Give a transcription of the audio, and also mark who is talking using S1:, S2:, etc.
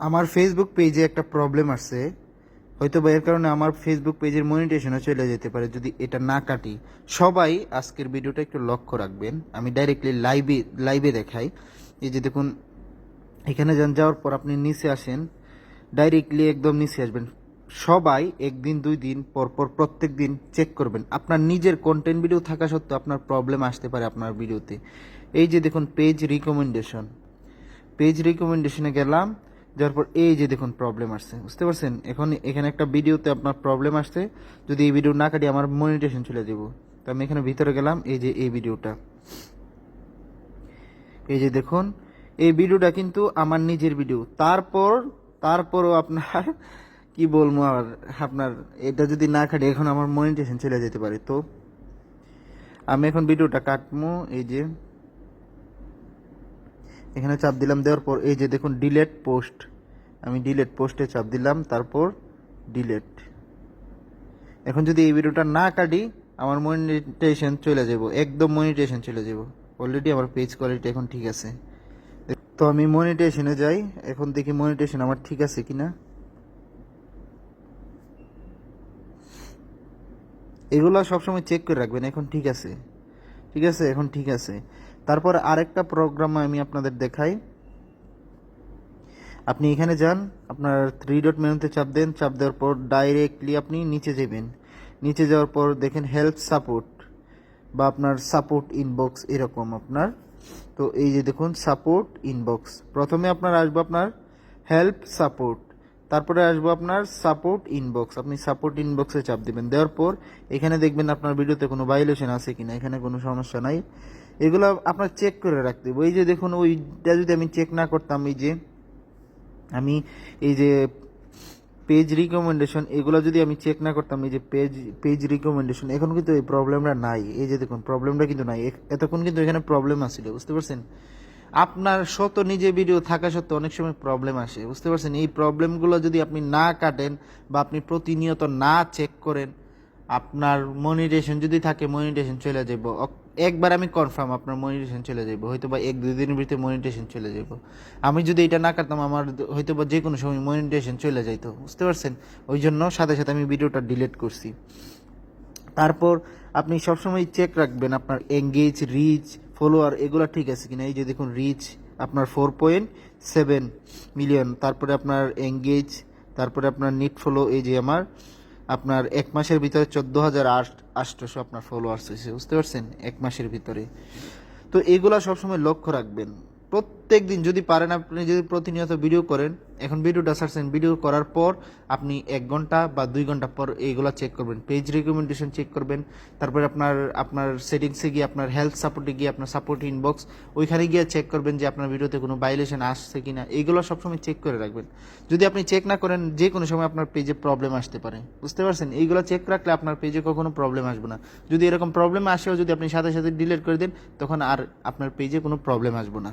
S1: আমার ফেসবুক পেজে একটা প্রবলেম আসছে, হয়তো বা এর কারণে আমার ফেসবুক পেজের মনিটাইজেশনও চলে যেতে পারে যদি এটা না কাটি। সবাই আজকের ভিডিওটা একটু লক্ষ্য রাখবেন, আমি ডাইরেক্টলি লাইভে দেখাই। এই যে দেখুন, এখানে যাওয়ার পর আপনি নিচে আসেন, ডাইরেক্টলি একদম নিচে আসবেন। সবাই একদিন 2 দিন পর পর প্রত্যেক দিন চেক করবেন। আপনার নিজের কন্টেন্ট ভিডিও থাকা সত্ত্বেও আপনার প্রবলেম আসতে পারে আপনার ভিডিওতে। এই যে দেখুন পেজ রিকমেন্ডেশনে গেলাম, যাওয়ার পর এই যে দেখুন প্রবলেম আসছে, বুঝতে পারছেন? এখন এখানে একটা ভিডিওতে আপনার প্রবলেম আসছে, যদি এই ভিডিও না কাটি আমার মনিটাইজেশন চলে যাব। তো আমি এখানে ভিতরে গেলাম, এই যে এই ভিডিওটা, এই যে দেখুন এই ভিডিওটা কিন্তু আমার নিজের ভিডিও। তারপরও আপনার কি বলবো, আর আপনার এটা যদি না কাটি এখন আমার মনিটাইজেশন চলে যেতে পারে। তো আমি এখন ভিডিওটা কাটবো। এই যে এখানে চাপ দিলাম, দেওয়ার পর এই যে দেখুন ডিলেট পোস্ট, আমি ডিলেট পোস্টে চাপ দিলাম, তারপর ডিলেট। এখন যদি এই ভিডিওটা না কাটি আমার মনিটাইজেশন চলে যাব, একদম মনিটাইজেশন চলে যাব। অলরেডি আমার পেজ কোয়ালিটি এখন ঠিক আছে। তো আমি মনিটাইজেশনে যাই, এখন দেখি মনিটাইজেশন আমার ঠিক আছে কিনা। এগুলো সবসময় চেক করে রাখবেন। এখন ঠিক আছে, ঠিক আছে, এখন ঠিক আছে। তারপর আরেকটা প্রোগ্রাম আমি আপনাদের দেখাই। আপনি এখানে যান, আপনার 3 ডট মেনুতে চাপ দেন, চাপ দেওয়ার পর ডাইরেক্টলি আপনি নিচে যাবেন। নিচে যাওয়ার পর দেখেন হেল্প সাপোর্ট বা আপনার সাপোর্ট ইনবক্স এরকম আপনার। তো এই যে দেখুন সাপোর্ট ইনবক্স, প্রথমে আপনার আসবে আপনার হেল্প সাপোর্ট, তারপরে আসবো আপনার সাপোর্ট ইনবক্স। আপনি সাপোর্ট ইনবক্সে চাপ দিবেন, দেওয়ার পর এখানে দেখবেন আপনার ভিডিওতে কোনো ভাইলেশন আছে কিনা, এখানে কোনো সমস্যা নাই। এগুলো আপনার চেক করে রাখতে হবে। এই যে দেখুন ওইটা যদি আমি চেক না করতাম, আমি এই যে পেজ রিকমেন্ডেশন এগুলো যদি আমি চেক না করতাম, এই যে পেজ রিকমেন্ডেশন, এখন কিন্তু এই প্রবলেমটা নাই। এই যে দেখুন প্রবলেমটা কিন্তু নাই, এতক্ষণ কিন্তু এখানে প্রবলেম আসছিল, বুঝতে পারছেন? আপনার নিজে ভিডিও থাকা সত্ত্বেও অনেক সময় প্রবলেম আসে, বুঝতে পারছেন? এই প্রবলেমগুলো যদি আপনি না কাটেন বা আপনি প্রতিনিয়ত না চেক করেন, আপনার মনিটাইজেশন যদি থাকে মনিটাইজেশন চলে যাব। একবার আমি কনফার্ম আপনার মনিটাইজেশন চলে যাব, হয়তো বা 1-2 দিনের ভিতরে মনিটাইজেশন চলে যাব। আমি যদি এটা না কাটতাম আমার হয়তো বা যে কোনো সময় মনিটাইজেশন চলে যাইতো, বুঝতে পারছেন? ওই জন্য সাথে সাথে আমি ভিডিওটা ডিলিট করছি। তারপর আপনি সবসময় চেক রাখবেন আপনার এঙ্গেজ, রিচ, ফলোয়ার এগুলো ঠিক আছে কিনা। এই যে দেখুন রিচ আপনার 4.7 মিলিয়ন, তারপরে আপনার এঙ্গেজ, তারপরে আপনার নিট ফলো, এই যে আমার আপনার 1 মাসের ভিতরে 14,800 আপনার ফলোয়ার্স হয়েছে, বুঝতে পারছেন? 1 মাসের ভিতরে। তো এগুলা সবসময় লক্ষ্য রাখবেন। প্রত্যেক দিন যদি পারেন, আপনি যদি প্রতিনিয়ত ভিডিও করেন, এখন ভিডিওটা ছাড়ছেন, ভিডিও করার পর আপনি 1 ঘন্টা বা 2 ঘন্টা পর এইগুলা চেক করবেন, পেজ রিকমেন্ডেশন চেক করবেন। তারপরে আপনার সেটিংসে গিয়ে আপনার হেল্প সাপোর্টে গিয়ে আপনার সাপোর্ট ইনবক্স ওইখানে গিয়ে চেক করবেন যে আপনার ভিডিওতে কোনো ভাইলেশন আসছে কিনা। এইগুলো সবসময় চেক করে রাখবেন। যদি আপনি চেক না করেন যে কোনো সময় আপনার পেজে প্রবলেম আসতে পারে, বুঝতে পারছেন? এইগুলো চেক রাখলে আপনার পেজে কখনো প্রবলেম আসবে না। যদি এরকম প্রবলেম আসেও যদি আপনি সাথে সাথে ডিলিট করে দেন, তখন আর আপনার পেজে কোনো প্রবলেম আসবে না।